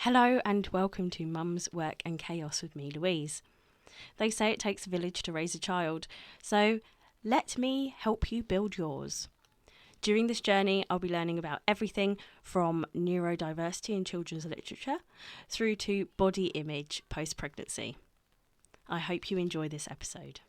Hello and welcome to Mum's Work and Chaos with me, Louise. They say it takes a village to raise a child, so let me help you build yours. During this journey, I'll be learning about everything from neurodiversity in children's literature through to body image post-pregnancy. I hope you enjoy this episode.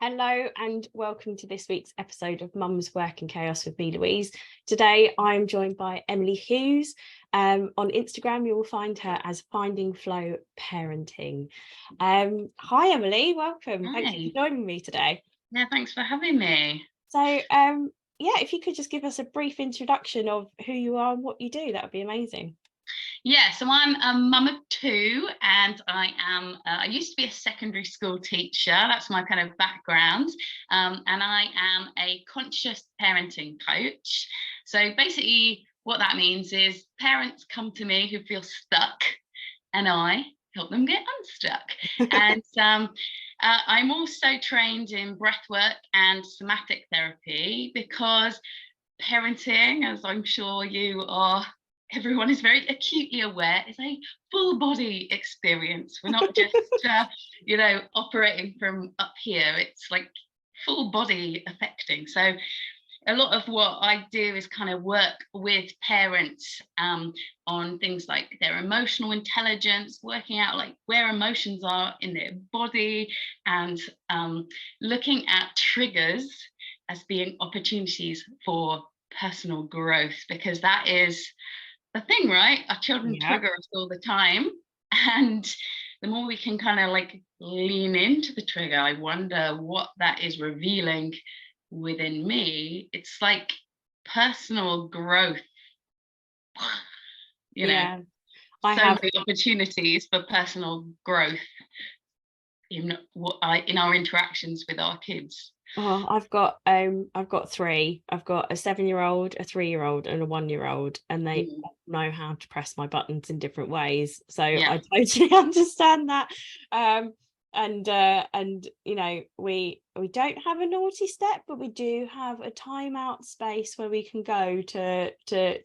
Hello and welcome to this week's episode of Mum's Work and Chaos with me, Louise. Today I'm joined by Emily Hughs. On Instagram you will find her as Finding Flow Parenting. Hi Emily, welcome. Hi. Thank you for joining me today. Yeah, thanks for having me. So if you could just give us a brief introduction of who you are and what you do, that would be amazing. Yeah, so I'm a mum of two, and I used to be a secondary school teacher. That's my kind of background. And I am a conscious parenting coach. So basically what that means is parents come to me who feel stuck and I help them get unstuck. And I'm also trained in breathwork and somatic therapy because parenting, as I'm sure everyone is very acutely aware, is a full body experience. We're not just operating from up here. It's like full body affecting. So a lot of what I do is kind of work with parents on things like their emotional intelligence, working out like where emotions are in their body, and looking at triggers as being opportunities for personal growth, because that is the thing, right? Our children trigger us all the time, and the more we can kind of like lean into the trigger, I wonder what that is revealing within me. It's like personal growth, I so have many opportunities for personal growth in our interactions with our kids. Oh, I've got three. I've got a 7-year-old, a 3-year-old, and a 1-year-old, and they all know how to press my buttons in different ways. So I totally understand that. And we don't have a naughty step, but we do have a timeout space where we can go to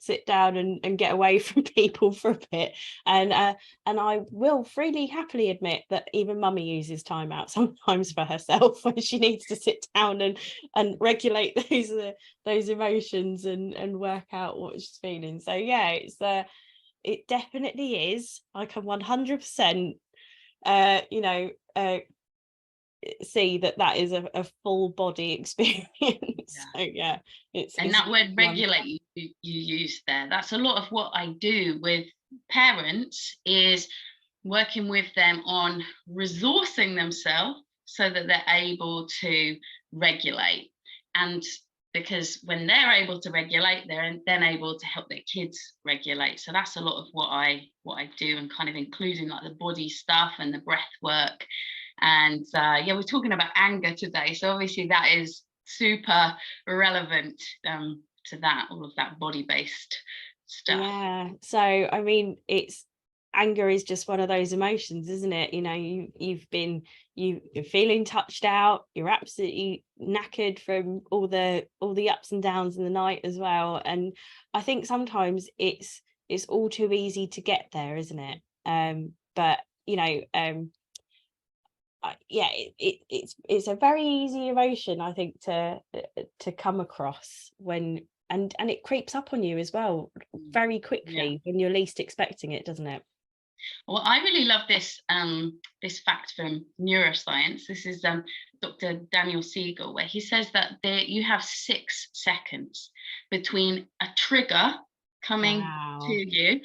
sit down and get away from people for a bit. And I will freely happily admit that even mummy uses timeout sometimes for herself when she needs to sit down and regulate those emotions and work out what she's feeling. So yeah, it definitely is. I can 100% see that is a full body experience. So yeah, it's that word regulate you use there, that's a lot of what I do with parents, is working with them on resourcing themselves so that they're able to regulate. And because when they're able to regulate, they're then able to help their kids regulate. So that's a lot of what I do, and kind of including like the body stuff and the breath work. And we're talking about anger today, so obviously that is super relevant to that, all of that body-based stuff. Yeah, so I mean, anger is just one of those emotions, isn't it? You're feeling touched out, you're absolutely knackered from all the ups and downs in the night as well, and I think sometimes it's all too easy to get there, isn't it? But it's a very easy emotion, I think, to come across when and it creeps up on you as well very quickly when you're least expecting it, doesn't it? Well, I really love this fact from neuroscience. This is Dr. Daniel Siegel, where he says that you have 6 seconds between a trigger coming to you,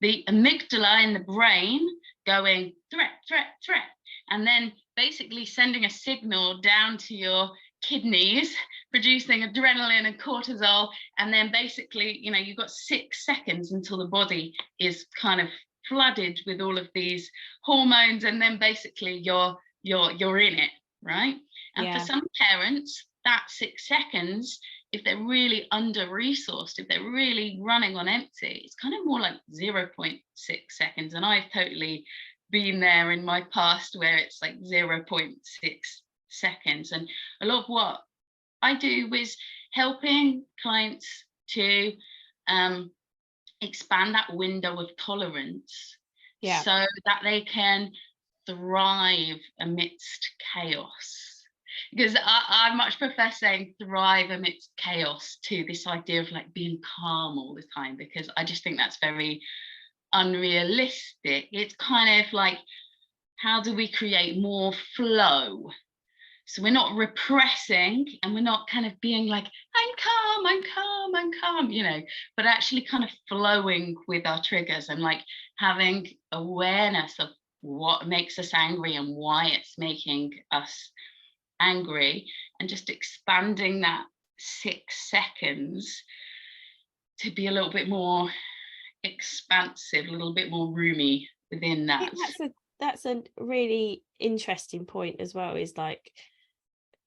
the amygdala in the brain going threat, threat, threat, and then basically sending a signal down to your kidneys, producing adrenaline and cortisol, and then basically, you've got 6 seconds until the body is kind of flooded with all of these hormones, and then basically you're in it, right? And for some parents, that 6 seconds, if they're really under-resourced, if they're really running on empty, it's kind of more like 0.6 seconds. And I've totally been there in my past where it's like 0.6 seconds. And a lot of what I do is helping clients to expand that window of tolerance Yeah. so that they can thrive amidst chaos. Because I much prefer saying thrive amidst chaos to this idea of like being calm all the time, because I just think that's very unrealistic. It's kind of like, how do we create more flow? So we're not repressing, and we're not kind of being like, I'm calm, I'm calm, I'm calm, you know, but actually kind of flowing with our triggers and like having awareness of what makes us angry and why it's making us angry, and just expanding that 6 seconds to be a little bit more expansive, a little bit more roomy within I think that. that's a really interesting point as well, is like,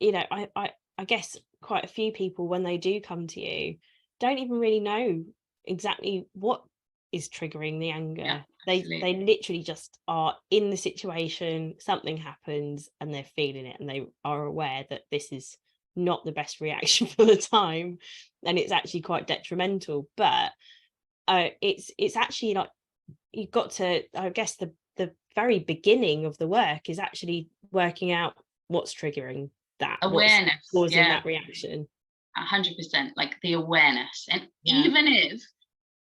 you know, I guess quite a few people, when they do come to you, don't even really know exactly what is triggering the Yeah, anger. They absolutely. literally just are in the situation, something happens and they're feeling it, and they are aware that this is not the best reaction for the time, and it's actually quite detrimental. But it's actually like, you've got to, I guess the very beginning of the work is actually working out what's triggering that, what's Awareness, causing yeah. that reaction. 100%, like the awareness. And Yeah. even if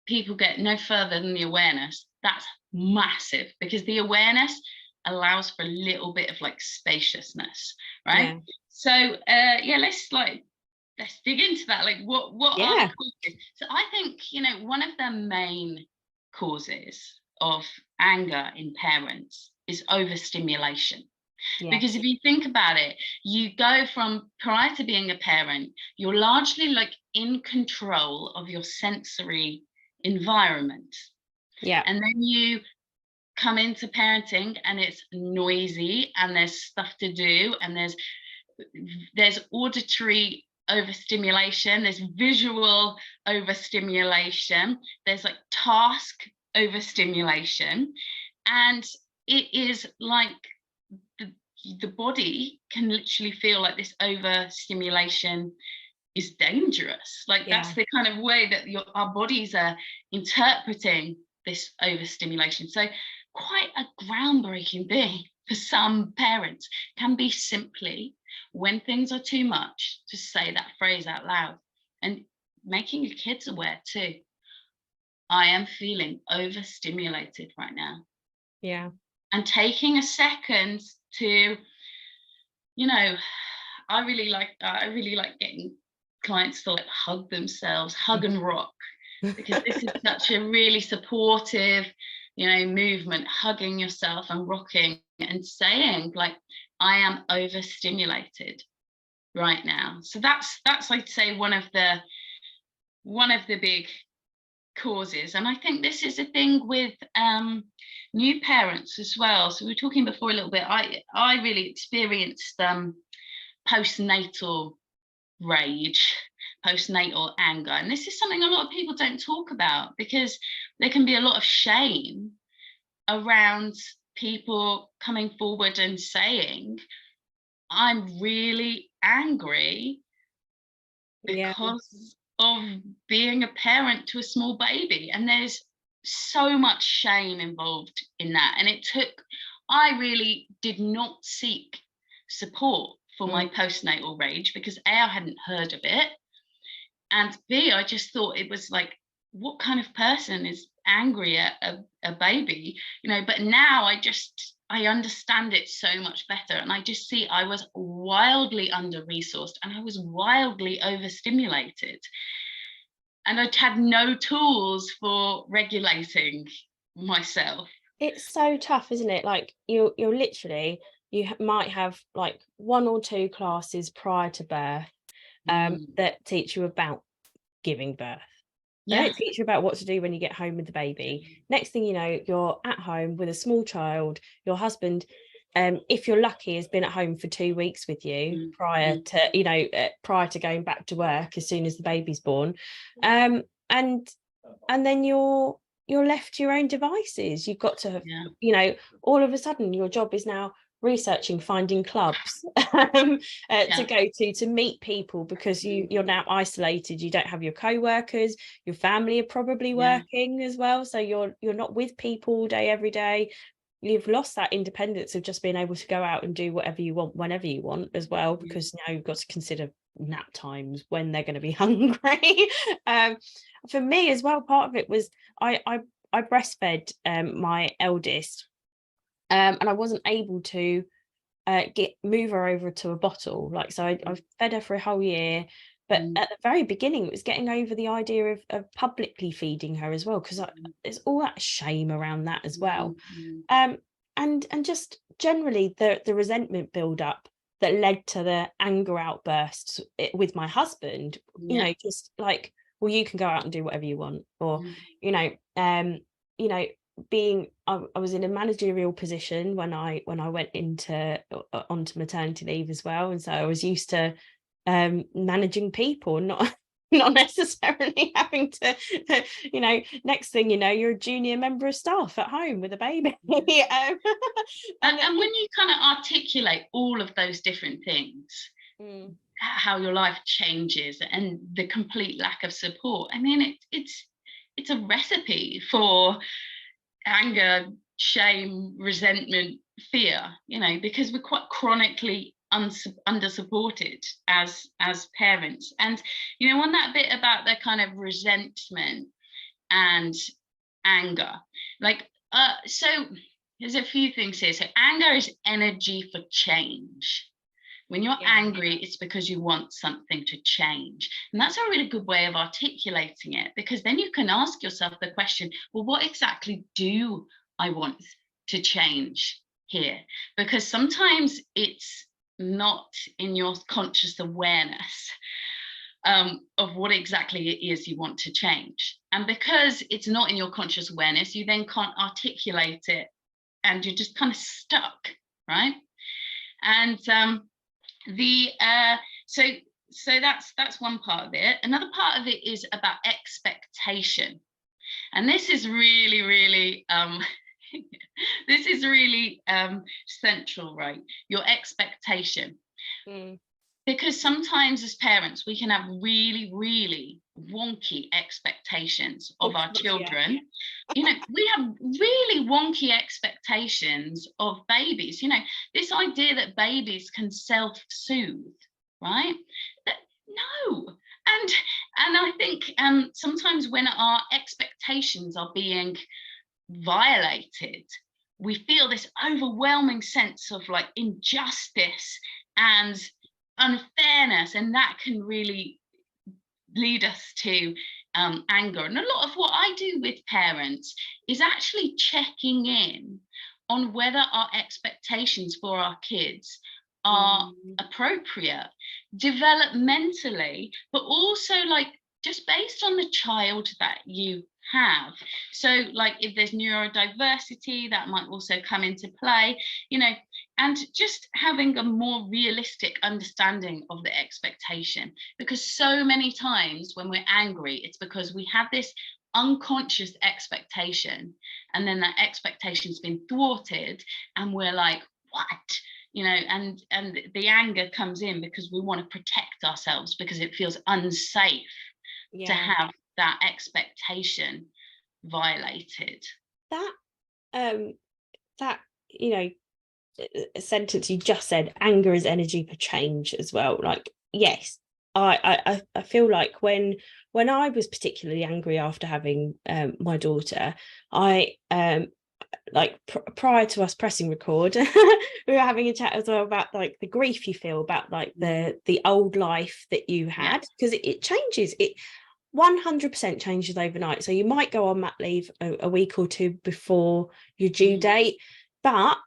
people get no further than the awareness, that's massive, because the awareness allows for a little bit of like spaciousness, right? Yeah. So yeah, let's dig into that. Like, what are the Yeah. causes? So I think, you know, one of the main causes of anger in parents is overstimulation. Because Yes. if you think about it, you go from, prior to being a parent, you're largely like in control of your sensory environment. Yeah. And then you come into parenting and it's noisy and there's stuff to do, and there's auditory overstimulation, there's visual overstimulation, there's like task overstimulation. And it is like the, the body can literally feel like this overstimulation is dangerous. Like, that's Yeah. the kind of way that our bodies are interpreting this overstimulation. So quite a groundbreaking thing for some parents can be simply, when things are too much, to say that phrase out loud, and making your kids aware too. I am feeling overstimulated right now. Yeah. And taking a second to, you know, I really like getting clients to like hug themselves, hug and rock, because this is such a really supportive, you know, movement, hugging yourself and rocking and saying like, I am overstimulated right now. So that's I'd say one of the big causes. And I think this is a thing with new parents as well. So we were talking before a little bit, I really experienced postnatal rage, postnatal anger. And this is something a lot of people don't talk about, because there can be a lot of shame around people coming forward and saying, I'm really angry Yeah. because of being a parent to a small baby. And there's so much shame involved in that. And I really did not seek support for my Mm. postnatal rage, because A, I hadn't heard of it, and B, I just thought it was like, what kind of person is angry at a baby, you know? But now I understand it so much better, and I just see I was wildly under resourced and I was wildly overstimulated, and I had no tools for regulating myself. It's so tough, isn't it? Like, you're literally, might have like one or two classes prior to birth Mm, that teach you about giving birth. They yeah. don't teach you about what to do when you get home with the baby. Next thing you know, you're at home with a small child. Your husband, if you're lucky, has been at home for 2 weeks with you Mm, prior mm, to, prior to going back to work as soon as the baby's born. Um, and then you're left to your own devices. You've got to have, yeah. all of a sudden your job is now researching finding clubs to go to meet people, because you're now isolated. You don't have your co-workers, your family are probably working as well, so you're not with people all day every day. You've lost that independence of just being able to go out and do whatever you want whenever you want as well, because now you've got to consider nap times, when they're going to be hungry. For me as well, part of it was I breastfed my eldest, and I wasn't able to move her over to a bottle. Like, so I fed her for a whole year, but at the very beginning it was getting over the idea of publicly feeding her as well, because there's all that shame around that as well. And just generally the resentment build up that led to the anger outbursts with my husband. You know, just like, well, you can go out and do whatever you want, or you know, being I was in a managerial position when I went onto maternity leave as well, and so I was used to managing people, not not necessarily having to, you know, next thing you know, you're a junior member of staff at home with a baby. And when you kind of articulate all of those different things, how your life changes and the complete lack of support, I mean, it's a recipe for anger, shame, resentment, fear, you know, because we're quite chronically under supported as parents. And you know, on that bit about the kind of resentment and anger, like so there's a few things here. So anger is energy for change. When you're angry, it's because you want something to change. And that's a really good way of articulating it, because then you can ask yourself the question, well, what exactly do I want to change here? Because sometimes it's not in your conscious awareness of what exactly it is you want to change. And because it's not in your conscious awareness, you then can't articulate it, and you're just kind of stuck, right? And so that's one part of it. Another part of it is about expectation, and this is really this is really central, right? Your expectation. Because sometimes as parents we can have really wonky expectations of our children. You know, we have really wonky expectations of babies. You know, this idea that babies can self-soothe, right? No. And I think sometimes when our expectations are being violated, we feel this overwhelming sense of like injustice and unfairness, and that can really lead us to anger. And a lot of what I do with parents is actually checking in on whether our expectations for our kids are appropriate developmentally, but also like just based on the child that you have. So like if there's neurodiversity, that might also come into play, you know, and just having a more realistic understanding of the expectation. Because so many times when we're angry, it's because we have this unconscious expectation, and then that expectation's been thwarted, and we're like, what? You know, and the anger comes in because we want to protect ourselves, because it feels unsafe to have that expectation violated. That you know, a sentence you just said, anger is energy for change, as well. Like, yes, I feel like when I was particularly angry after having my daughter, I like prior to us pressing record, we were having a chat as well about like the grief you feel about like the old life that you had, because it changes. It 100% changes overnight. So you might go on mat leave a week or two before your due date, but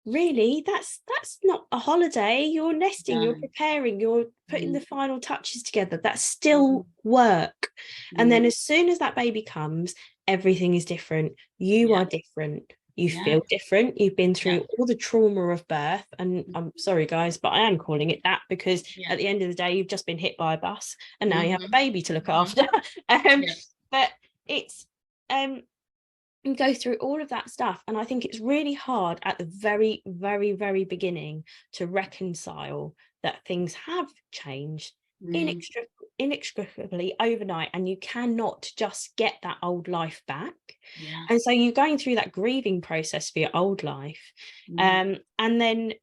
really that's not a holiday. You're nesting, you're preparing, you're putting the final touches together. That's still work. And then as soon as that baby comes, everything is different. You are different. You feel different. You've been through all the trauma of birth, and I'm sorry guys, but I am calling it that, because at the end of the day you've just been hit by a bus and now you have a baby to look after. But it's and go through all of that stuff. And I think it's really hard at the very, very, very beginning to reconcile that things have changed Mm, inextricably overnight, and you cannot just get that old life back. yeah. And so you're going through that grieving process for your old life. Mm, And then,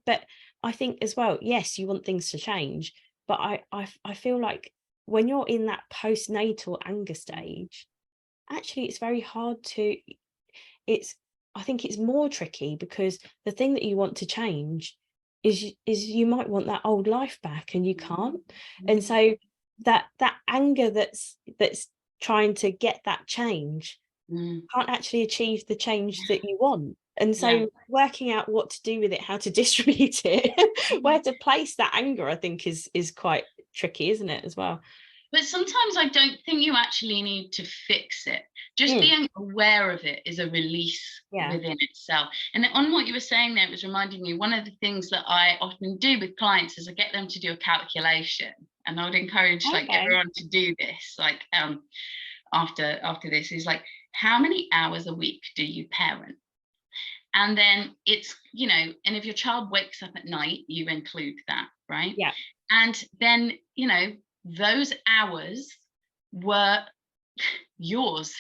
but I think as well, yes, you want things to change, but I feel like when you're in that postnatal anger stage, actually it's very hard to, it's, I think it's more tricky, because the thing that you want to change is you might want that old life back and you can't. And mm, so that anger that's trying to get that change mm, can't actually achieve the change that you want. And yeah. so working out what to do with it, how to distribute it, where to place that anger, I think is quite tricky, isn't it, as well? But sometimes I don't think you actually need to fix it. Just Mm, being aware of it is a release yeah. within itself. And on what you were saying there, it was reminding me, one of the things that I often do with clients is I get them to do a calculation. And I would encourage like Okay. everyone to do this, like after this, is like, how many hours a week do you parent? And then it's, and if your child wakes up at night, you include that, right? Yeah. And then, those hours were yours,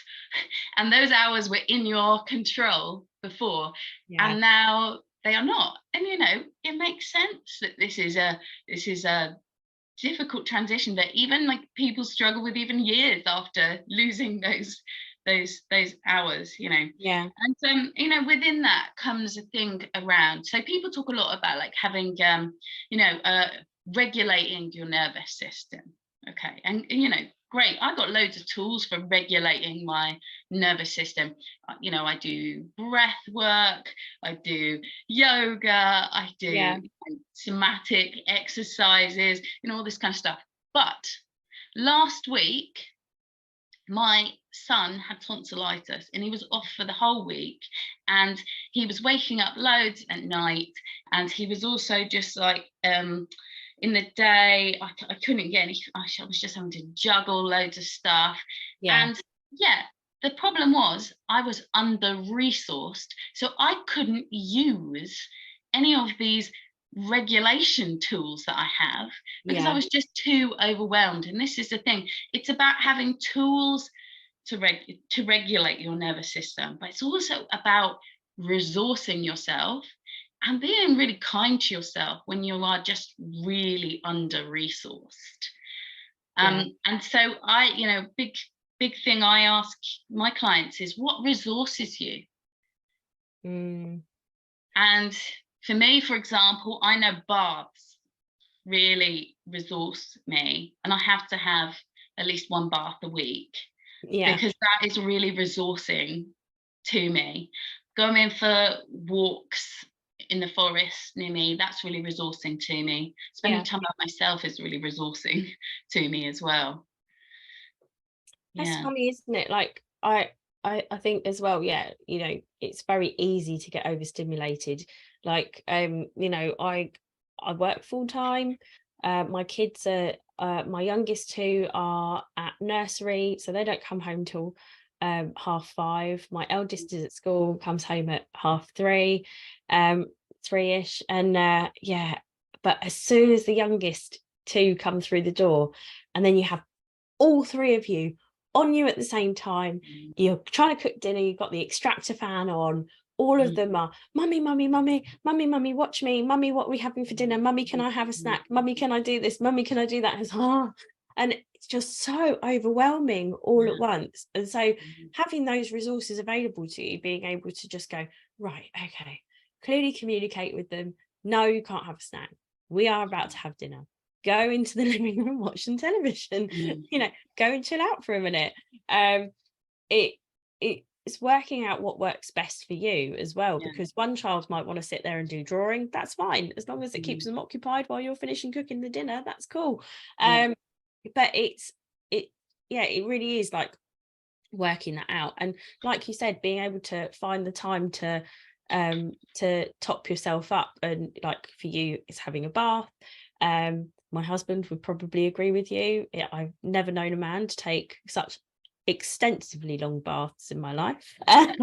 and those hours were in your control before, Yeah. and now they are not. And it makes sense that this is a difficult transition that even like people struggle with even years after losing those hours. Yeah. And within that comes a thing around, so people talk a lot about like having regulating your nervous system. Okay. And great, I got loads of tools for regulating my nervous system. I do breath work, I do yoga, I Yeah. do somatic exercises, all this kind of stuff. But last week, my son had tonsillitis and he was off for the whole week, and he was waking up loads at night, and he was also just like in the day I couldn't get any, I was just having to juggle loads of stuff. Yeah. And yeah, the problem was I was under resourced, so I couldn't use any of these regulation tools that I have because I Yeah. was just too overwhelmed. And this is the thing, it's about having tools to regulate your nervous system, but it's also about resourcing yourself and being really kind to yourself when you are just really under resourced. Yeah. And so big thing I ask my clients is, what resources you? Mm, And for me, for example, I know baths really resource me, and I have to have at least one bath a week yeah. because that is really resourcing to me. Going for walks in the forest near me, that's really resourcing to me. Spending Yeah. time with myself is really resourcing to me as well. That's Yeah. funny, isn't it? Like I think as well, yeah, it's very easy to get overstimulated. Like I work full time. My kids are my youngest two are at nursery, so they don't come home till 5:30. My eldest is at school, comes home at 3:30, 3ish. And yeah, but as soon as the youngest two come through the door, and then you have all three of you on you at the same time. You're trying to cook dinner, you've got the extractor fan on. All of them are, mummy, mummy, mummy, mummy, mummy, watch me, mummy, what are we having for dinner? Mummy, can I have a snack? Mummy, can I do this? Mummy, can I do that? And it's just so overwhelming all at once. And so having those resources available to you, being able to just go, right, okay, clearly communicate with them. No, you can't have a snack. We are about to have dinner. Go into the living room, watch some television, go and chill out for a minute. um it's working out what works best for you as well, Yeah. because one child might want to sit there and do drawing. That's fine, as long as it keeps Mm, them occupied while you're finishing cooking the dinner. That's cool. yeah. But it yeah, it really is like working that out. And like you said, being able to find the time to top yourself up. And like for you, it's having a bath. My husband would probably agree with you. I've never known a man to take such extensively long baths in my life. And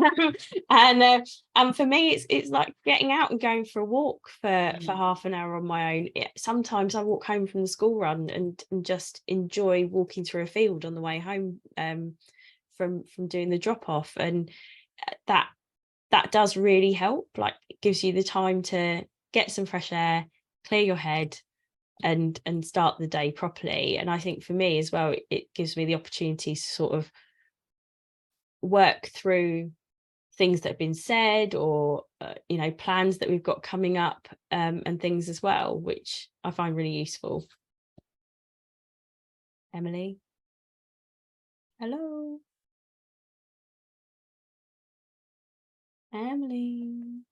for me, it's like getting out and going for a walk for half an hour on my own. Sometimes I walk home from the school run and just enjoy walking through a field on the way home from doing the drop off, and that does really help. Like, it gives you the time to get some fresh air, clear your head, and start the day properly. And I think for me as well, it gives me the opportunity to sort of work through things that have been said, or plans that we've got coming up, and things as well, which I find really useful. Emily, hello. Emily.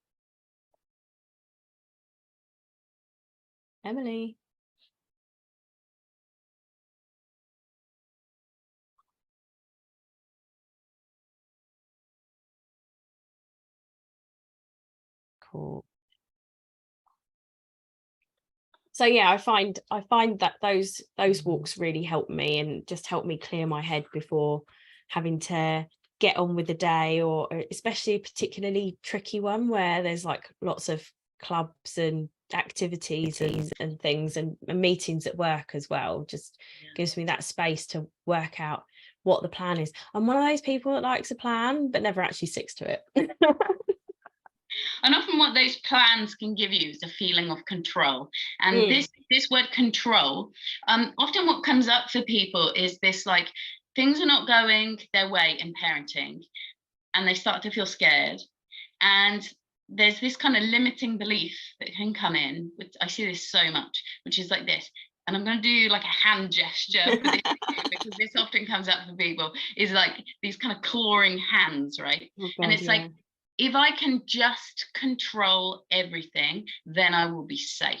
Cool. So yeah, I find that those walks really help me, and just help me clear my head before having to get on with the day, or especially a particularly tricky one where there's like lots of clubs and activities and things, and meetings at work as well. Just gives me that space to work out what the plan is. I'm one of those people that likes a plan but never actually sticks to it. And often what those plans can give you is a feeling of control. And this word control, often what comes up for people is this, like, things are not going their way in parenting, and they start to feel scared. And there's this kind of limiting belief that can come in, which I see this so much, which is like this. And I'm going to do like a hand gesture for this because this often comes up for people, is like these kind of clawing hands, right? Oh God, and it's like, if I can just control everything, then I will be safe.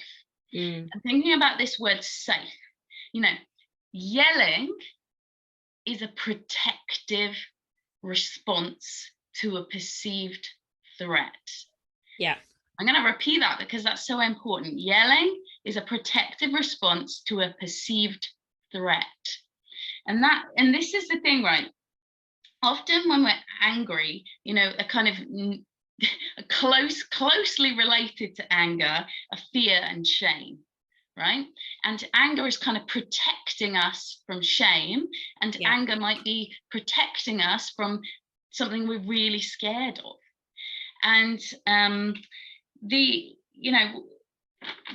And thinking about this word safe, yelling is a protective response to a perceived threat. Yeah. I'm going to repeat that because that's so important. Yelling is a protective response to a perceived threat. And this is the thing, right? Often when we're angry, a kind of closely related to anger, a fear and shame, right? And anger is kind of protecting us from shame, and anger might be protecting us from something we're really scared of. And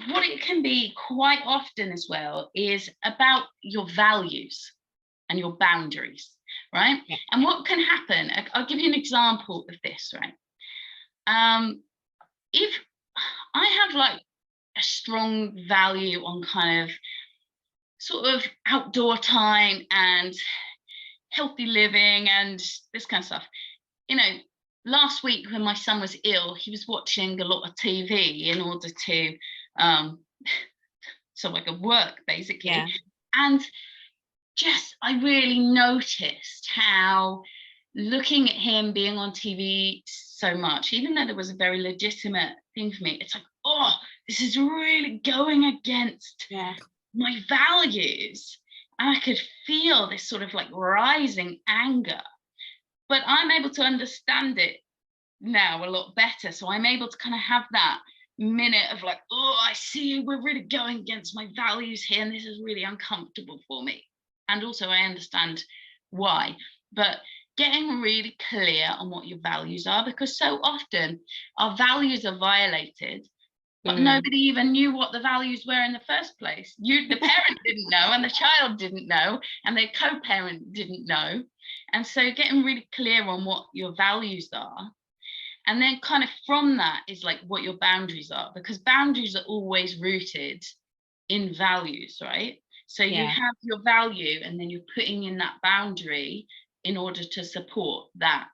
what it can be quite often as well is about your values and your boundaries, right? Yeah. And what can happen, I'll give you an example of this, right? If I have like a strong value on kind of sort of outdoor time and healthy living and this kind of stuff, last week when my son was ill, he was watching a lot of TV in order to so I could work basically. Yeah. And I really noticed how looking at him being on TV so much, even though there was a very legitimate thing for me, it's like, oh, this is really going against my values. And I could feel this sort of like rising anger. But I'm able to understand it now a lot better. So I'm able to kind of have that minute of like, oh, I see we're really going against my values here, and this is really uncomfortable for me. And also I understand why. But getting really clear on what your values are, because so often our values are violated, but nobody even knew what the values were in the first place. The parent didn't know, and the child didn't know, and their co-parent didn't know. And so getting really clear on what your values are, and then kind of from that is like what your boundaries are, because boundaries are always rooted in values, right? So you have your value, and then you're putting in that boundary in order to support that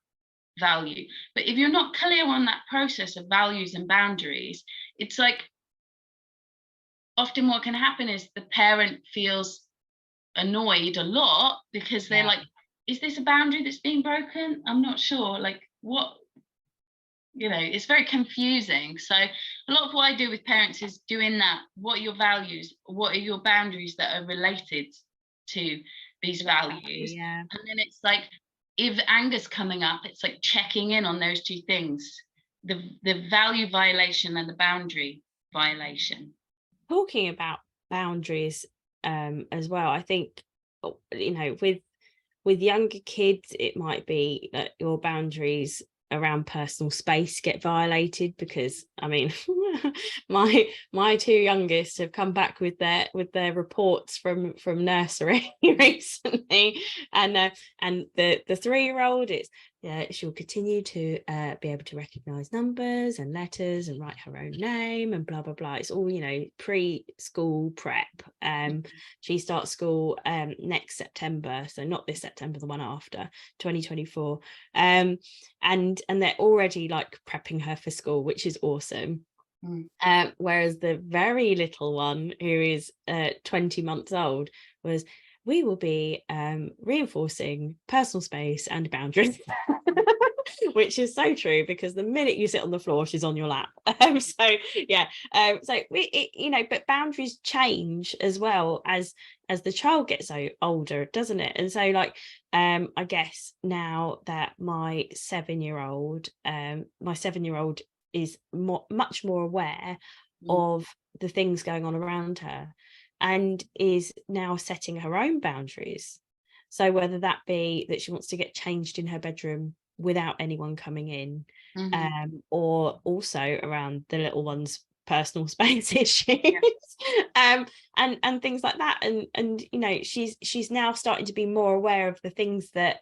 value. But if you're not clear on that process of values and boundaries, it's like often what can happen is the parent feels annoyed a lot because they're like, is this a boundary that's being broken? I'm not sure. Like, what? It's very confusing. So a lot of what I do with parents is doing that. What are your values? What are your boundaries that are related to these values. Yeah. And then it's like, if anger's coming up, it's like checking in on those two things, the value violation and the boundary violation. Talking about boundaries as well, I think, with younger kids, it might be that your boundaries around personal space get violated, because I mean my two youngest have come back with their reports from nursery recently, and the 3-year-old, it's she'll continue to be able to recognize numbers and letters and write her own name and blah blah blah. It's all preschool prep. She starts school next September, so not this September, the one after, 2024. And they're already like prepping her for school, which is awesome. Whereas the very little one, who is 20 months old, was, we will be reinforcing personal space and boundaries. Which is so true, because the minute you sit on the floor, she's on your lap. But boundaries change as well as the child gets older, doesn't it? And so I guess now that my 7-year-old is much more aware of the things going on around her, and is now setting her own boundaries. So whether that be that she wants to get changed in her bedroom without anyone coming in, or also around the little one's personal space issues, and things like that, and she's now starting to be more aware of the things that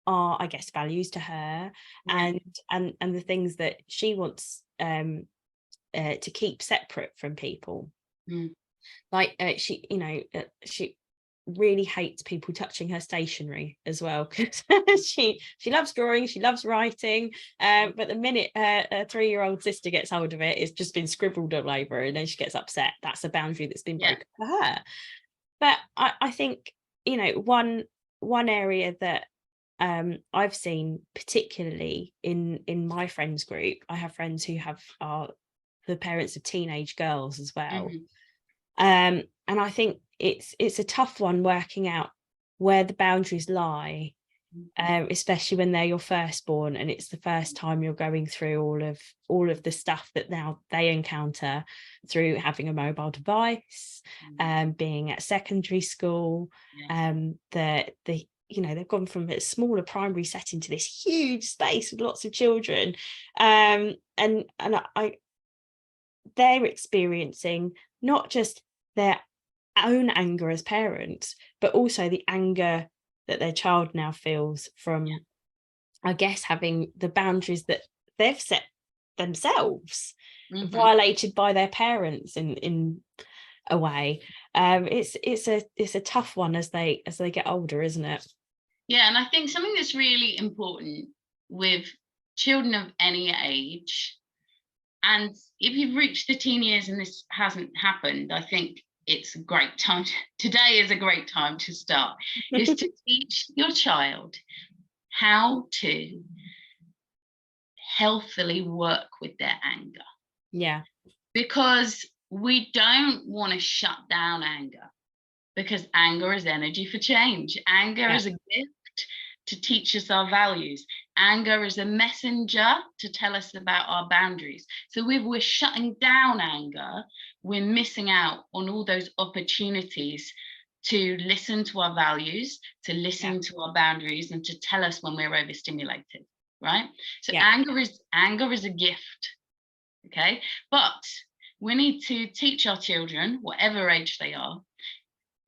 are, I guess, values to her, and the things that she wants to keep separate from people. She really hates people touching her stationery as well, because she loves drawing, she loves writing, but the minute her 3-year-old sister gets hold of it, it's just been scribbled all over, and then she gets upset. That's a boundary that's been broken for her. But I think one area that I've seen, particularly in my friends group, I have friends who are the parents of teenage girls as well. And I think it's a tough one, working out where the boundaries lie, especially when they're your firstborn, and it's the first time you're going through all of the stuff that now they encounter through having a mobile device, being at secondary school, they've gone from a smaller primary setting to this huge space with lots of children, and they're experiencing not just their own anger as parents, but also the anger that their child now feels from, I guess, having the boundaries that they've set themselves violated by their parents in a way. It's a tough one as they get older, isn't it? Yeah, and I think something that's really important with children of any age, and if you've reached the teen years and this hasn't happened, I think it's a great time. Today is a great time to start, is to teach your child how to healthily work with their anger. Yeah. Because we don't want to shut down anger, because anger is energy for change. Anger is a gift to teach us our values. Anger is a messenger to tell us about our boundaries. So if we're shutting down anger, we're missing out on all those opportunities to listen to our values, to listen to our boundaries, and to tell us when we're overstimulated, right? So anger is a gift, okay? But we need to teach our children, whatever age they are,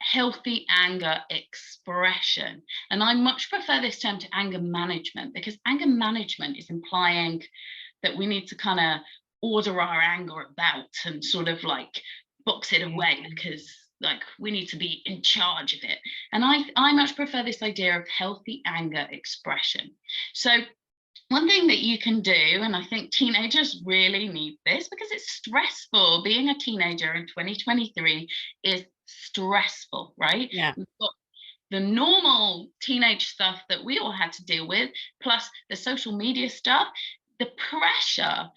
healthy anger expression. And I much prefer this term to anger management, because anger management is implying that we need to kind of order our anger about and sort of like box it away, because like we need to be in charge of it. And I much prefer this idea of healthy anger expression. So one thing that you can do, and I think teenagers really need this because it's stressful. Being a teenager in 2023 is stressful, right? Yeah. We've got the normal teenage stuff that we all had to deal with, plus the social media stuff, the pressure.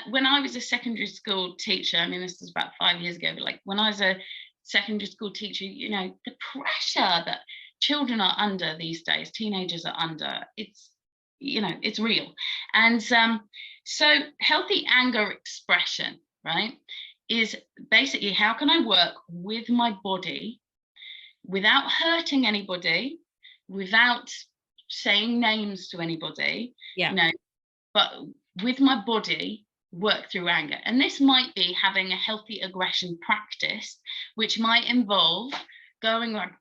When I was a secondary school teacher, I mean, this was about 5 years ago, but like when I was a secondary school teacher, the pressure that children are under these days, teenagers are under, it's, you know, it's real. And so healthy anger expression, right, is basically how can I work with my body without hurting anybody, without saying names to anybody, Yeah. you know, but with my body work through anger. And this might be having a healthy aggression practice, which might involve going like,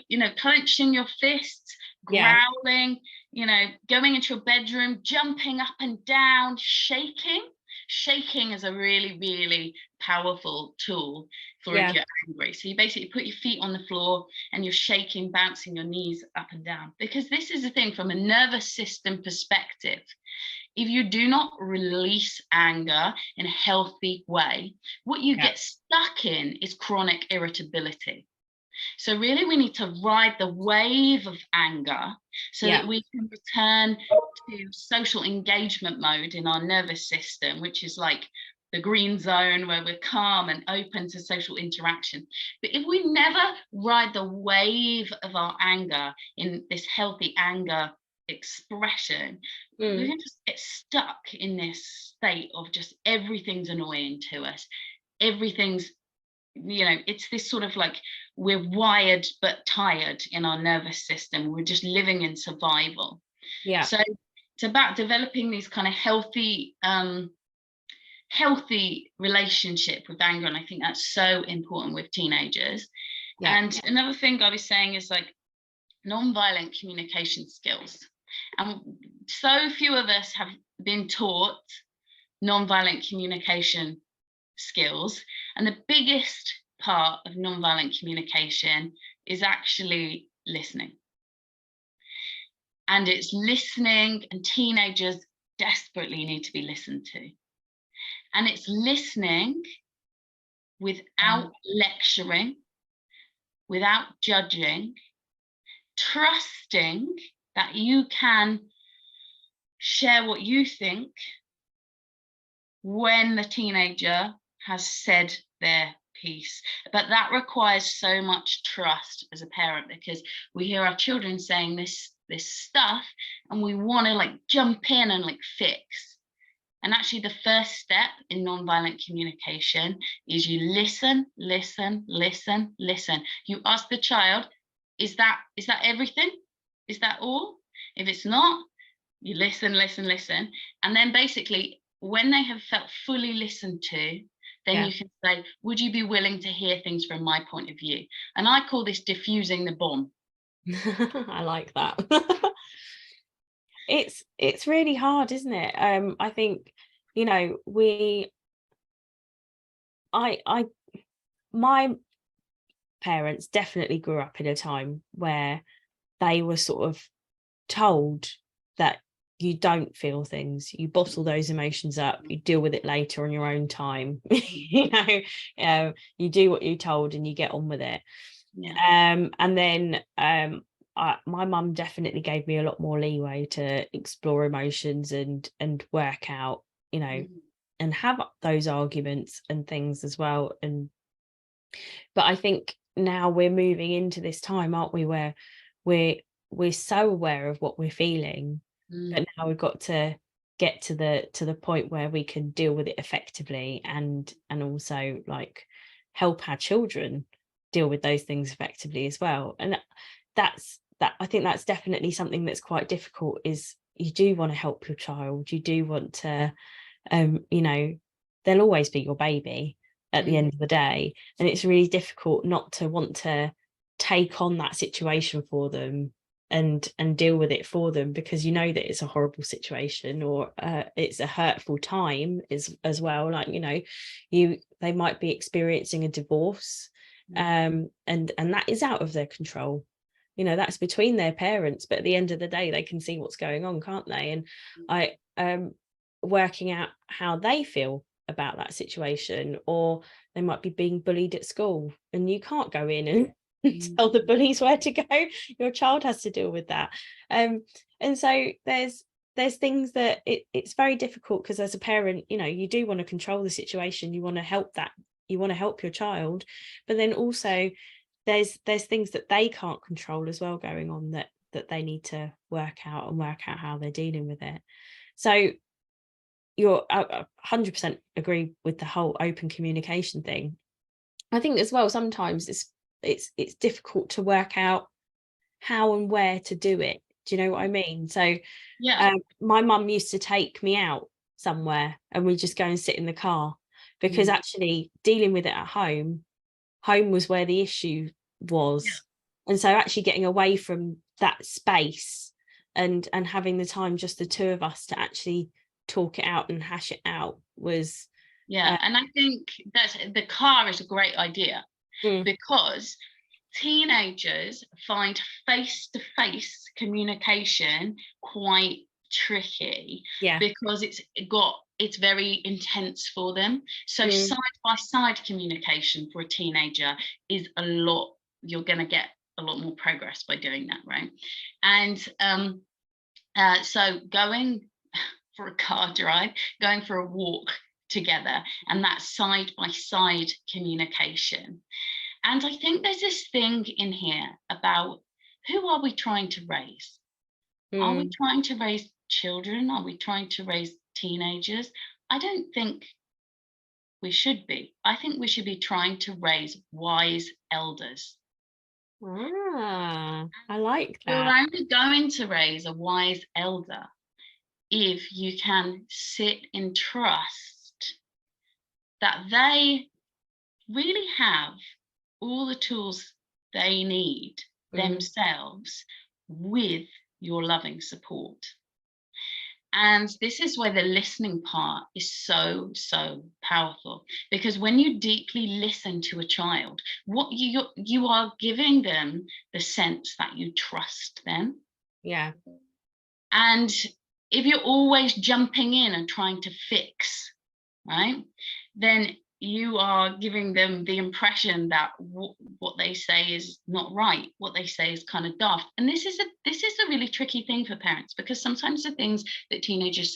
you know, clenching your fists, Yeah. growling, you know, going into your bedroom, jumping up and down, shaking. Shaking is a really, really powerful tool for if you're angry. So you basically put your feet on the floor and you're shaking, bouncing your knees up and down. Because this is the thing, from a nervous system perspective, if you do not release anger in a healthy way, what you get stuck in is chronic irritability. So really we need to ride the wave of anger so that we can return to social engagement mode in our nervous system, which is like the green zone where we're calm and open to social interaction. But if we never ride the wave of our anger in this healthy anger expression, we can just get stuck in this state of just everything's annoying to us. Everything's, you know, it's this sort of like we're wired but tired in our nervous system. We're just living in survival. Yeah. So it's about developing these kind of healthy relationship with anger, and I think that's so important with teenagers. And another thing I was saying is like non-violent communication skills, and so few of us have been taught non-violent communication skills, and the biggest part of non-violent communication is actually listening. And it's listening, and teenagers desperately need to be listened to. And it's listening without lecturing, without judging, trusting that you can share what you think when the teenager has said their piece. But that requires so much trust as a parent, because we hear our children saying this stuff and we want to like jump in and like fix. And actually the first step in non-violent communication is you listen, listen, listen, listen. You ask the child, is that everything? Is that all? If it's not, you listen, listen, listen. And then basically when they have felt fully listened to, then you can say, would you be willing to hear things from my point of view? And I call this diffusing the bomb. I like that. It's really hard, isn't it? I think, you know, my parents definitely grew up in a time where they were sort of told that you don't feel things, you bottle those emotions up, you deal with it later on your own time. You know, you do what you're told and you get on with it. And then my mum definitely gave me a lot more leeway to explore emotions and work out, you know, and have those arguments and things as well. But I think now we're moving into this time, aren't we, where we're so aware of what we're feeling, but now we've got to get to the point where we can deal with it effectively and also like help our children deal with those things effectively as well. And I think that's definitely something that's quite difficult, is you do want to help your child, you do want to you know, they'll always be your baby at the end of the day, and it's really difficult not to want to take on that situation for them and deal with it for them, because you know that it's a horrible situation, or it's a hurtful time as well. Like, you know, they might be experiencing a divorce, and that is out of their control. You know, that's between their parents, but at the end of the day they can see what's going on, can't they? And I working out how they feel about that situation, or they might be being bullied at school and you can't go in and tell the bullies where to go. Your child has to deal with that. And so there's things that it's very difficult, because as a parent, you know, you do want to control the situation, you want to help your child, but then also there's things that they can't control as well going on, that they need to work out how they're dealing with it. So you're 100% agree with the whole open communication thing. I think as well, sometimes it's difficult to work out how and where to do it. Do you know what I mean? So Yeah, my mum used to take me out somewhere and we just go and sit in the car, because mm, actually dealing with it at home was where the issue yeah, was. And so actually getting away from that space and having the time, just the two of us, to actually talk it out and hash it out was yeah. And I think that's the car is a great idea, mm, because teenagers find face-to-face communication quite tricky, yeah. because it's very intense for them. So Mm, side-by-side communication for a teenager is a lot, you're going to get a lot more progress by doing that, right? And so going for a car drive, going for a walk together, and that side-by-side communication. And I think there's this thing in here about, who are we trying to raise? Are we mm, trying to raise children? Are we trying to raise teenagers? I don't think we should be. I think we should be trying to raise wise elders. I like You're that. only going to raise a wise elder if you can sit in trust that they really have all the tools they need Mm, themselves, with your loving support. And this is where the listening part is so, so powerful, because when you deeply listen to a child, what you are giving them the sense that you trust them. yeah, And if you're always jumping in and trying to fix, right, then you are giving them the impression that what they say is not right, what they say is kind of daft. And this is a really tricky thing for parents, because sometimes the things that teenagers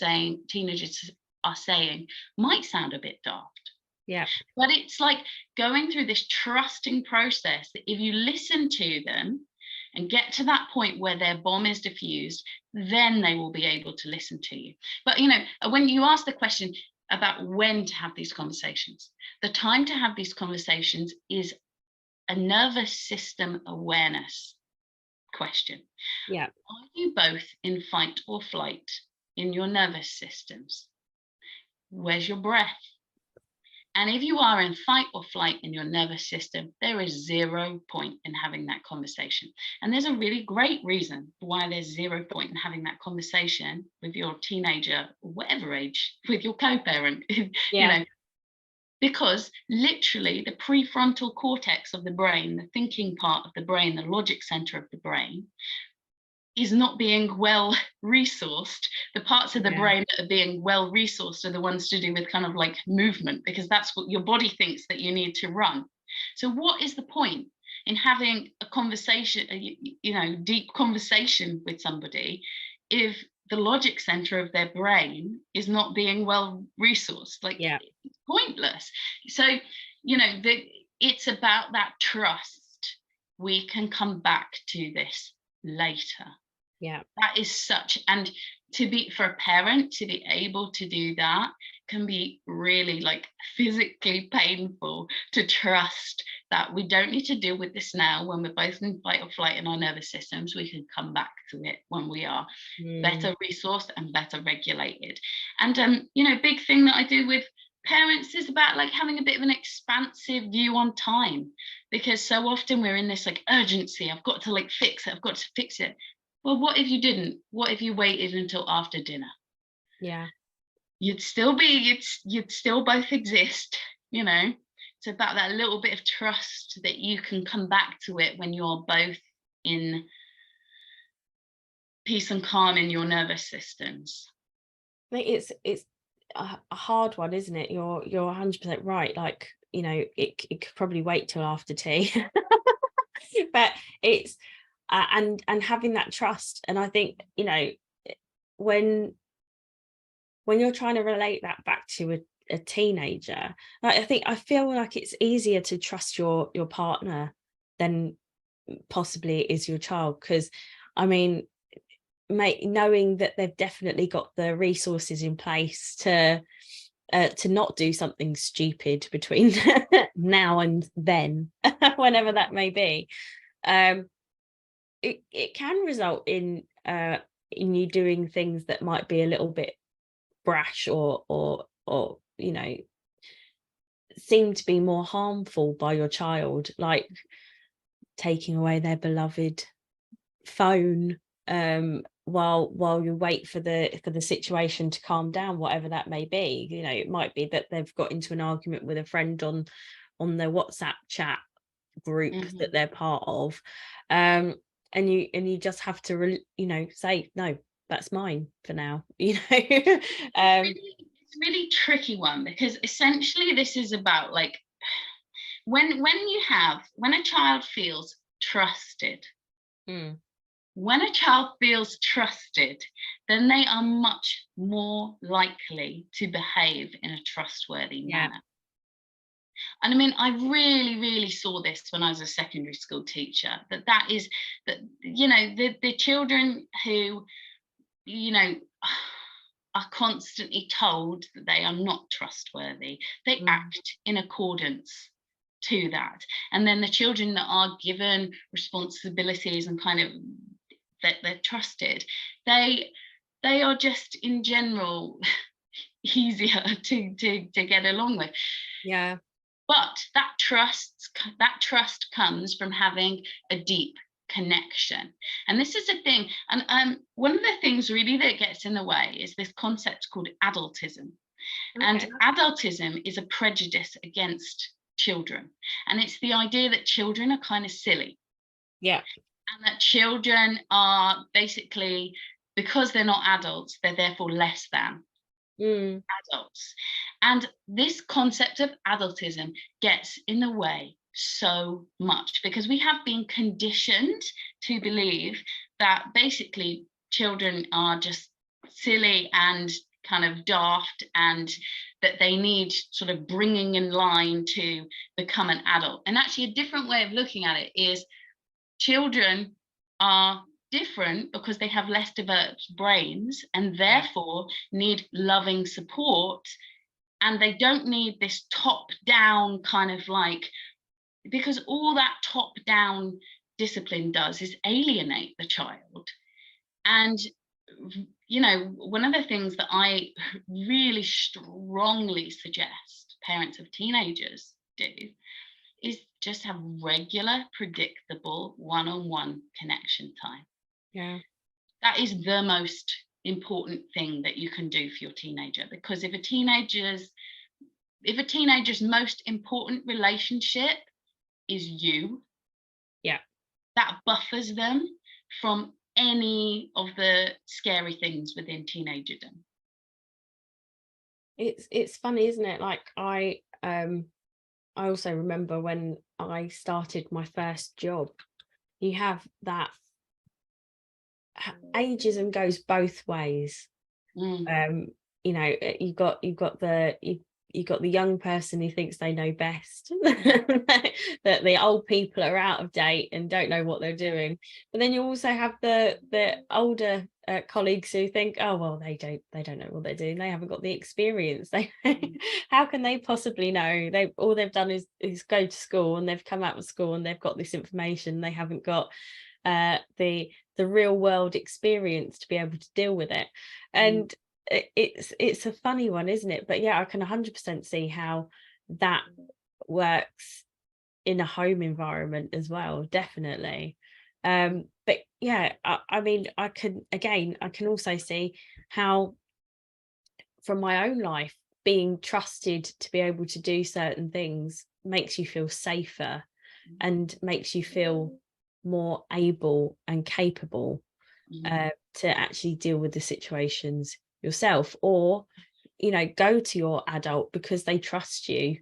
are saying might sound a bit daft. yeah, But it's like going through this trusting process that if you listen to them and get to that point where their bomb is diffused, then they will be able to listen to you. But when you ask the question about when to have these conversations, the time to have these conversations is a nervous system awareness question. yeah, Are you both in fight or flight in your nervous systems? Where's your breath? And if you are in fight or flight in your nervous system, there is 0 point in having that conversation. And there's a really great reason why there's 0 point in having that conversation with your teenager, whatever age, with your co-parent, yeah, because literally the prefrontal cortex of the brain, the thinking part of the brain, the logic center of the brain, is not being well resourced. The parts of the yeah, brain that are being well resourced are the ones to do with kind of like movement, because that's what your body thinks that you need to run. So what is the point in having a conversation, deep conversation with somebody, if the logic center of their brain is not being well resourced? Like, yeah, it's pointless. So it's about that trust. We can come back to this later. yeah, That is such, and for a parent to be able to do that can be really like physically painful, to trust that we don't need to deal with this now when we're both in fight or flight in our nervous systems. We can come back to it when we are mm, better resourced and better regulated. And big thing that I do with parents is about like having a bit of an expansive view on time, because so often we're in this like urgency. I've got to like fix it, I've got to fix it. Well, what if you didn't? What if you waited until after dinner? yeah, You'd still be, you'd still both exist. It's about that little bit of trust that you can come back to it when you're both in peace and calm in your nervous systems. I think it's a hard one, isn't it? You're 100% right. Like, it could probably wait till after tea. But it's and having that trust. And I think, when you're trying to relate that back to a teenager, like, I feel like it's easier to trust your partner then possibly it is your child. Because I mean, knowing that they've definitely got the resources in place to not do something stupid between now and then, whenever that may be, it can result in you doing things that might be a little bit brash, or seem to be more harmful by your child, like taking away their beloved phone, while you wait for the situation to calm down, whatever that may be. It might be that they've got into an argument with a friend on their WhatsApp chat group that they're part of, and you just have to say, no, that's mine for now. It's a really tricky one, because essentially this is about, like, when a child feels trusted. Mm. When a child feels trusted, then they are much more likely to behave in a trustworthy Yeah. manner. And I mean, I really, really saw this when I was a secondary school teacher, that is that, the children who, are constantly told that they are not trustworthy, they act in accordance to that. And then the children that are given responsibilities and kind of that they're trusted, they are just in general easier to get along with. Yeah. But that trust comes from having a deep connection. And this is a thing, and one of the things really that gets in the way is this concept called adultism. And Okay. adultism is a prejudice against children, and it's the idea that children are kind of silly, Yeah. and that children are basically, because they're not adults, they're therefore less than adults. And this concept of adultism gets in the way so much, because we have been conditioned to believe that basically children are just silly and kind of daft, and that they need sort of bringing in line to become an adult. And actually, a different way of looking at it is, children are different because they have less developed brains, and therefore need loving support, and they don't need this top down kind of, like, because all that top down discipline does is alienate the child. And one of the things that I really strongly suggest parents of teenagers do is just have regular, predictable one-on-one connection time. Yeah. That is the most important thing that you can do for your teenager, because if a teenager's most important relationship is you, Yeah. that buffers them from any of the scary things within teenagerdom. It's funny, isn't it? Like, I also remember when I started my first job, you have that ageism goes both ways. You've got the young person who thinks they know best, that the old people are out of date and don't know what they're doing. But then you also have the older colleagues who think, oh well, they don't know what they're doing, they haven't got the experience, they how can they possibly know? All they've done is go to school, and they've come out of school and they've got this information, they haven't got the real world experience to be able to deal with it. And it's a funny one, isn't it? But yeah, I can 100% see how that works in a home environment as well, definitely. But yeah, I mean, I can also see how, from my own life, being trusted to be able to do certain things makes you feel safer and makes you feel more able and capable to actually deal with the situations yourself, or go to your adult because they trust you,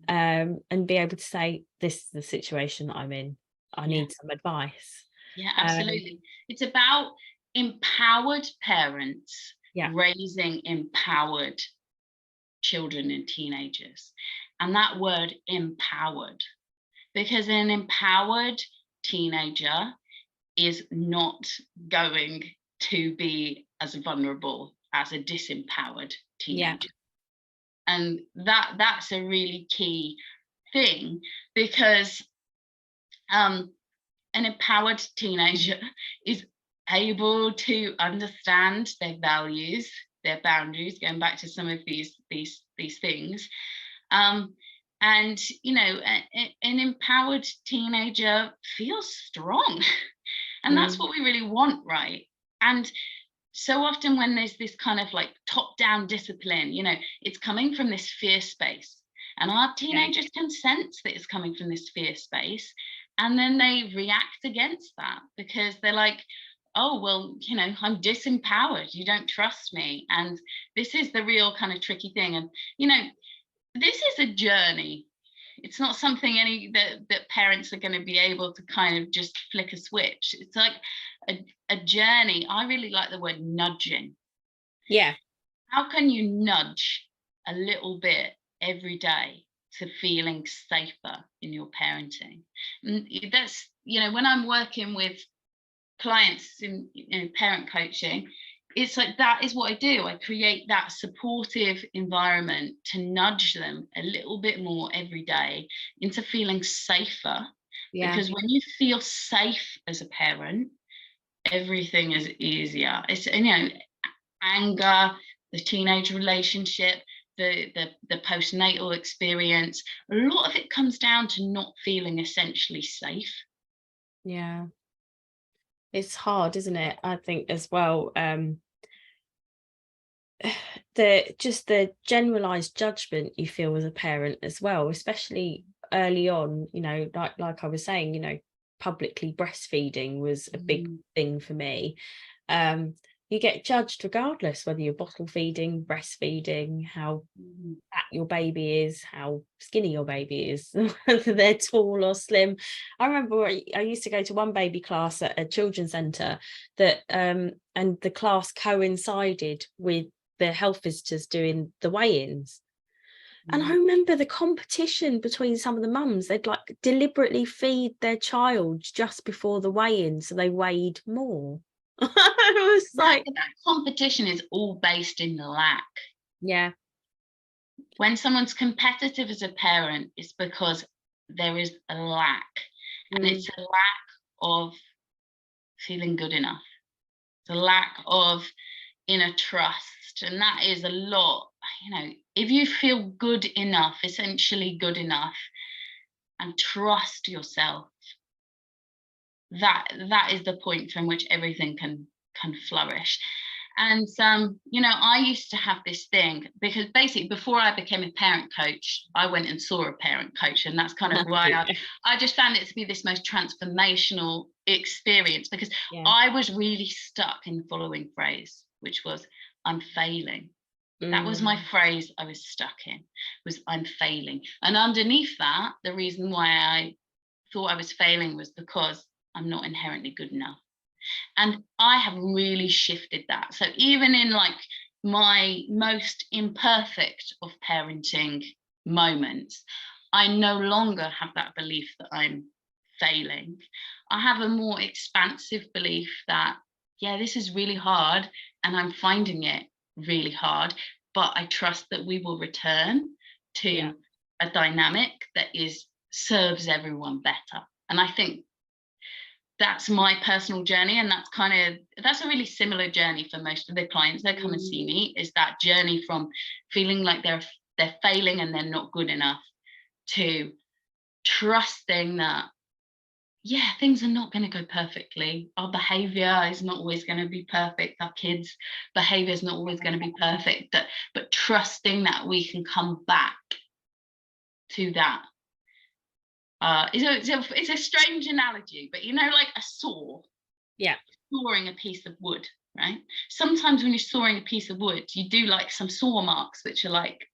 and be able to say, this is the situation that I'm in, I need some advice. Yeah, absolutely. It's about empowered parents raising empowered children and teenagers. And that word empowered because an empowered teenager is not going to be as vulnerable as a disempowered teenager. And that's a really key thing, because an empowered teenager is able to understand their values, their boundaries, going back to some of these things. And you know, an empowered teenager feels strong. And that's what we really want, right? And so often when there's this kind of like top-down discipline, you know, it's coming from this fear space. And our teenagers can sense that it's coming from this fear space. And then they react against that because they're like, oh, well, you know, I'm disempowered. You don't trust me. And this is the real kind of tricky thing. And, you know, this is a journey. It's not something that parents are going to be able to kind of just flick a switch. It's like a journey. I really like the word nudging. Yeah. How can you nudge a little bit every day to feeling safer in your parenting? And that's, you know, when I'm working with clients in, you know, parent coaching, it's like that is what I do. I create that supportive environment to nudge them a little bit more every day into feeling safer. Because when you feel safe as a parent, everything is easier. It's, you know, anger, the teenage relationship, the postnatal experience, a lot of it comes down to not feeling essentially safe. Yeah. It's hard, isn't it? I think as well. The generalized judgment you feel as a parent as well, especially early on, you know, like I was saying, you know, publicly breastfeeding was a big thing for me. You get judged regardless whether you're bottle feeding, breastfeeding, how fat your baby is, how skinny your baby is, whether they're tall or slim. I remember I used to go to one baby class at a children's centre that and the class coincided with the health visitors doing the weigh-ins. And I remember the competition between some of the mums. They'd like deliberately feed their child just before the weigh-in so they weighed more. It was like that competition is all based in the lack. Yeah. When someone's competitive as a parent, it's because there is a lack. And it's a lack of feeling good enough. It's a lack of inner trust. And that is a lot, you know, if you feel good enough, essentially good enough, and trust yourself, that is the point from which everything can flourish. And you know, I used to have this thing, because basically before I became a parent coach, I went and saw a parent coach, and that's kind of why I just found it to be this most transformational experience, because I was really stuck in the following phrase, which was, I'm failing. That was my phrase I was stuck in, was I'm failing. And underneath that, the reason why I thought I was failing was because I'm not inherently good enough. And I have really shifted that. So even in like my most imperfect of parenting moments, I no longer have that belief that I'm failing. I have a more expansive belief that, yeah, this is really hard and I'm finding it really hard, but I trust that we will return to a dynamic that serves everyone better. And I think that's my personal journey, and that's a really similar journey for most of the clients that come and see me, is that journey from feeling like they're failing and they're not good enough, to trusting that, yeah, things are not going to go perfectly. Our behavior is not always going to be perfect. Our kids' behavior is not always going to be perfect, but trusting that we can come back to that. It's a strange analogy, but you know, like a saw. Yeah. Sawing a piece of wood, right? Sometimes when you're sawing a piece of wood, you do like some saw marks, which are like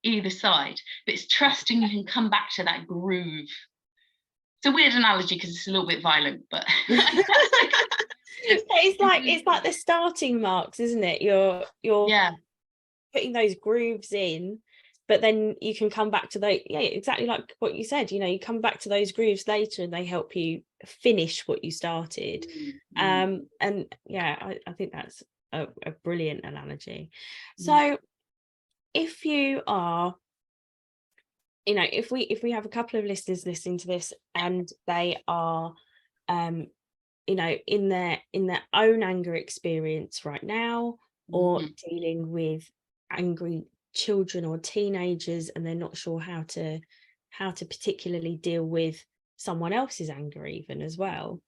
either side, but it's trusting you can come back to that groove. It's a weird analogy because it's a little bit violent, but it's like the starting marks, isn't it? You're putting those grooves in, but then you can come back to those, yeah, exactly like what you said, you come back to those grooves later and they help you finish what you started. And yeah, I think that's a brilliant analogy. So if you are, if we have a couple of listeners listening to this and they are in their own anger experience right now, or dealing with angry children or teenagers, and they're not sure how to particularly deal with someone else's anger even as well,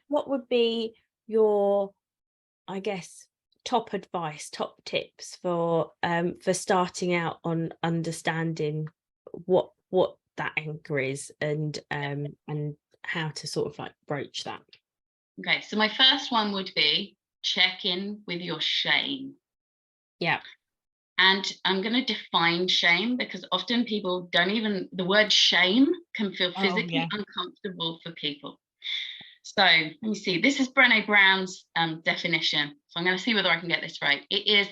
what would be your, I guess, top advice, top tips for starting out on understanding what that anger is, and how to sort of like broach that? Okay, so my first one would be check in with your shame. Yeah. And I'm going to define shame, because often people don't even, the word shame can feel physically uncomfortable for people. So let me see, this is Brené Brown's definition. So I'm going to see whether I can get this right. It is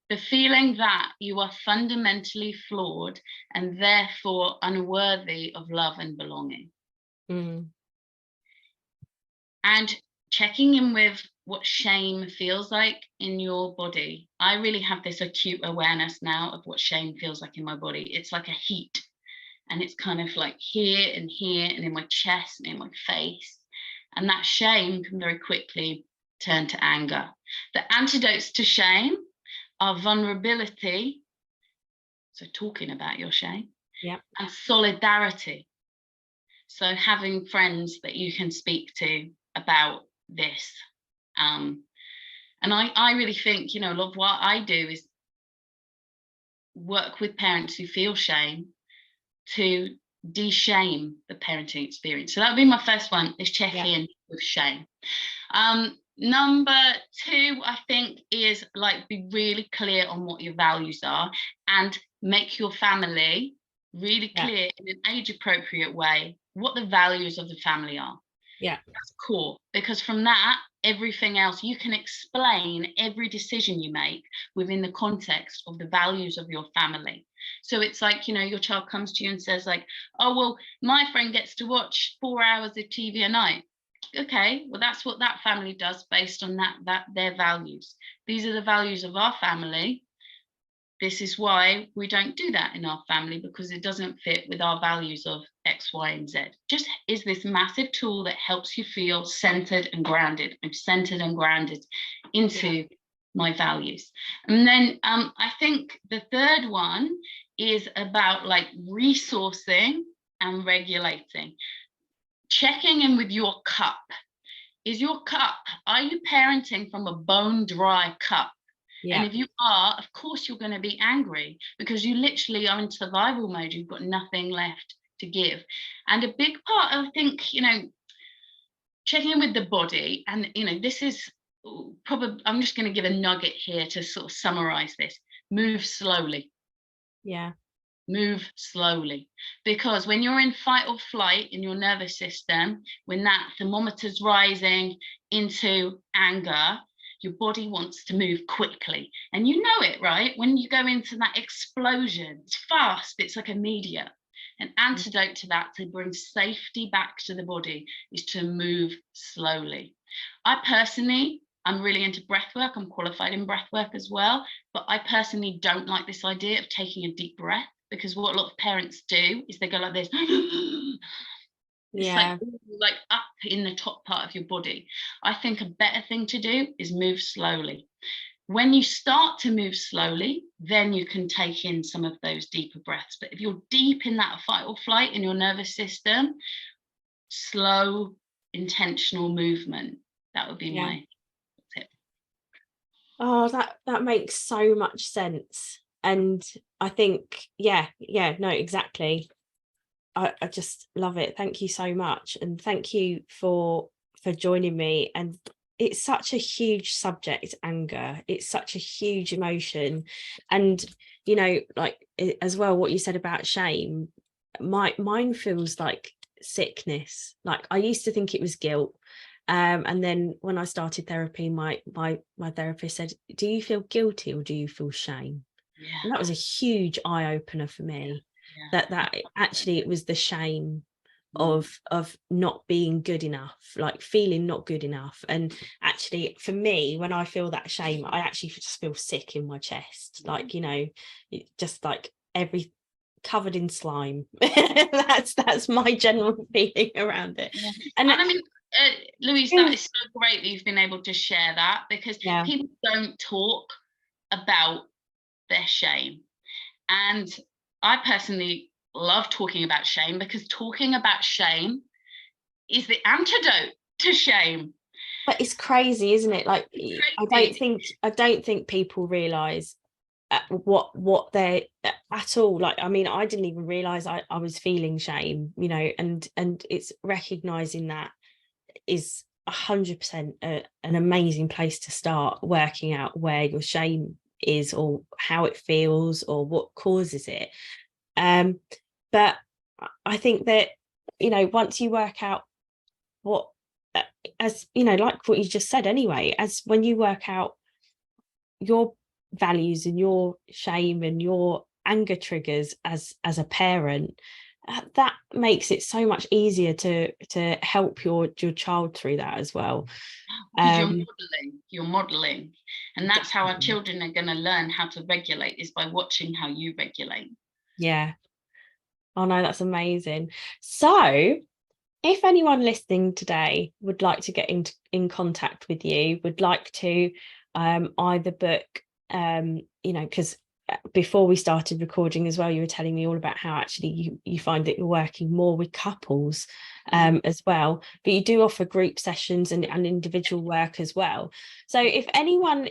the feeling that you are fundamentally flawed and therefore unworthy of love and belonging. And checking in with what shame feels like in your body. I really have this acute awareness now of what shame feels like in my body. It's like a heat, and it's kind of like here and in my chest and in my face. And that shame can very quickly turn to anger. The antidotes to shame are vulnerability, so talking about your shame, and solidarity. So having friends that you can speak to about this. And I really think, a lot of what I do is work with parents who feel shame to de-shame the parenting experience. So that would be my first one, is check in with shame. Number two, I think, is like be really clear on what your values are, and make your family really clear in an age appropriate way what the values of the family are. That's core, because from that, everything else, you can explain every decision you make within the context of the values of your family. So it's like, your child comes to you and says like, oh, well, my friend gets to watch 4 hours of TV a night. Okay, well, that's what that family does based on that their values. These are the values of our family. This is why we don't do that in our family, because it doesn't fit with our values of X, Y, and Z. Just is this massive tool that helps you feel centered and grounded. I'm centered and grounded into my values. And then I think the third one is about like resourcing and regulating. Checking in with your cup. Are you parenting from a bone dry cup? And if you are, of course, you're going to be angry, because you literally are in survival mode. You've got nothing left to give. And a big part, I think, checking in with the body, and, this is probably, I'm just going to give a nugget here to sort of summarize this. Move slowly. Move slowly, because when you're in fight or flight in your nervous system, when that thermometer's rising into anger, your body wants to move quickly, and you know it, right? When you go into that explosion, it's fast, it's like immediate. An antidote to that, to bring safety back to the body, is to move slowly. I'm really into breathwork. I'm qualified in breathwork as well, but I personally don't like this idea of taking a deep breath, because what a lot of parents do is they go like this. It's like up in the top part of your body. I think a better thing to do is move slowly. When you start to move slowly, then you can take in some of those deeper breaths. But if you're deep in that fight or flight in your nervous system, slow, intentional movement, that would be my tip. Oh, that makes so much sense. And I think, no, exactly. I just love it. Thank you so much. And thank you for joining me. And it's such a huge subject, anger. It's such a huge emotion. And, like as well, what you said about shame, mine feels like sickness. Like I used to think it was guilt. And then when I started therapy, my therapist said, do you feel guilty or do you feel shame? Yeah. And that was a huge eye-opener for me. Yeah. That actually it was the shame Mm. of not being good enough, like feeling not good enough. And actually for me, when I feel that shame, I actually just feel sick in my chest, like, just like every covered in slime. That's my general feeling around it. Yeah. And And I mean, Louise, that is so great that you've been able to share that, because yeah, people don't talk about their shame. And I personally love talking about shame, because talking about shame is the antidote to shame. but it's crazy, isn't it? Like, Crazy. I don't think people realize what they're at all. Like, I mean, I didn't even realize I was feeling shame, and it's recognizing that is 100% an amazing place to start working out where your shame is, or how it feels, or what causes it. But I think that, once you work out what, as like what you just said anyway, as when you work out your values and your shame and your anger triggers as a parent, that makes it so much easier to help your child through that as well. Because um you're modeling, and that's how our Definitely. children are going to learn how to regulate, is by watching how you regulate. Yeah. Oh no, that's amazing. So if anyone listening today would like to get in contact with you, would like to either book, because before we started recording as well, you were telling me all about how actually you find that you're working more with couples as well, but you do offer group sessions and individual work as well. So if anyone,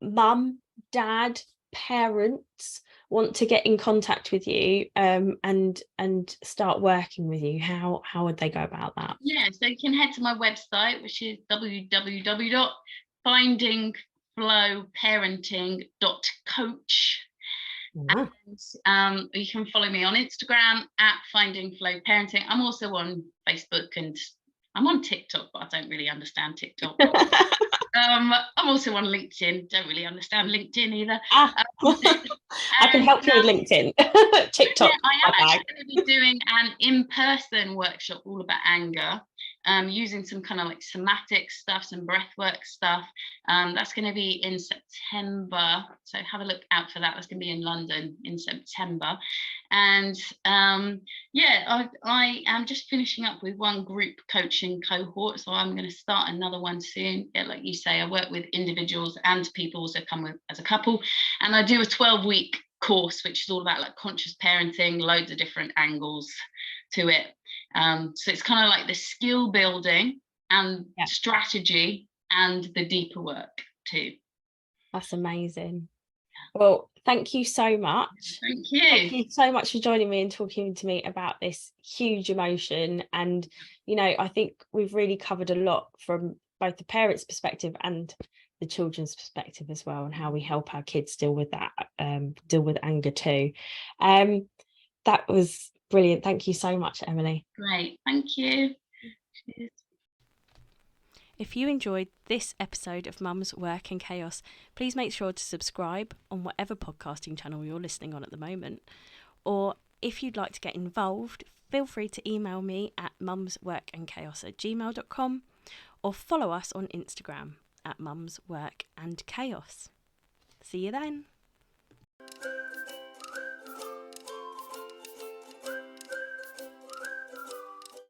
mum, dad, parents, want to get in contact with you and start working with you, how would they go about that? Yeah, so you can head to my website, which is www.findingflowparenting.coach. Wow. And you can follow me on Instagram at Finding Flow Parenting. I'm also on Facebook, and I'm on TikTok, but I don't really understand TikTok. I'm also on LinkedIn. Don't really understand LinkedIn either. I can And help you with LinkedIn. yeah, TikTok, I my am bag. actually going to be doing an in-person workshop all about anger, using some kind of like somatic stuff, some breathwork stuff. That's going to be in September, so have a look out for that. That's going to be in London in September. And yeah, I am just finishing up with one group coaching cohort, so I'm going to start another one soon. Yeah, like you say, I work with individuals and people also come with as a couple, and I do a 12-week course which is all about like conscious parenting, loads of different angles to it. So it's kind of like the skill building and Yeah, strategy and the deeper work too. that's amazing. Well, thank you so much. Thank Thank you. you so much for joining me and talking to me about this huge emotion. And, I think we've really covered a lot from both the parents' perspective and the children's perspective as well, and how we help our kids deal with that, deal with anger too. That was brilliant. Thank you so much, Emily. Great. Thank you. Cheers. If you enjoyed this episode of Mum's Work and Chaos, please make sure to subscribe on whatever podcasting channel you're listening on at the moment. Or if you'd like to get involved, feel free to email me at mumsworkandchaos@gmail.com, or follow us on Instagram at mumsworkandchaos. See you then.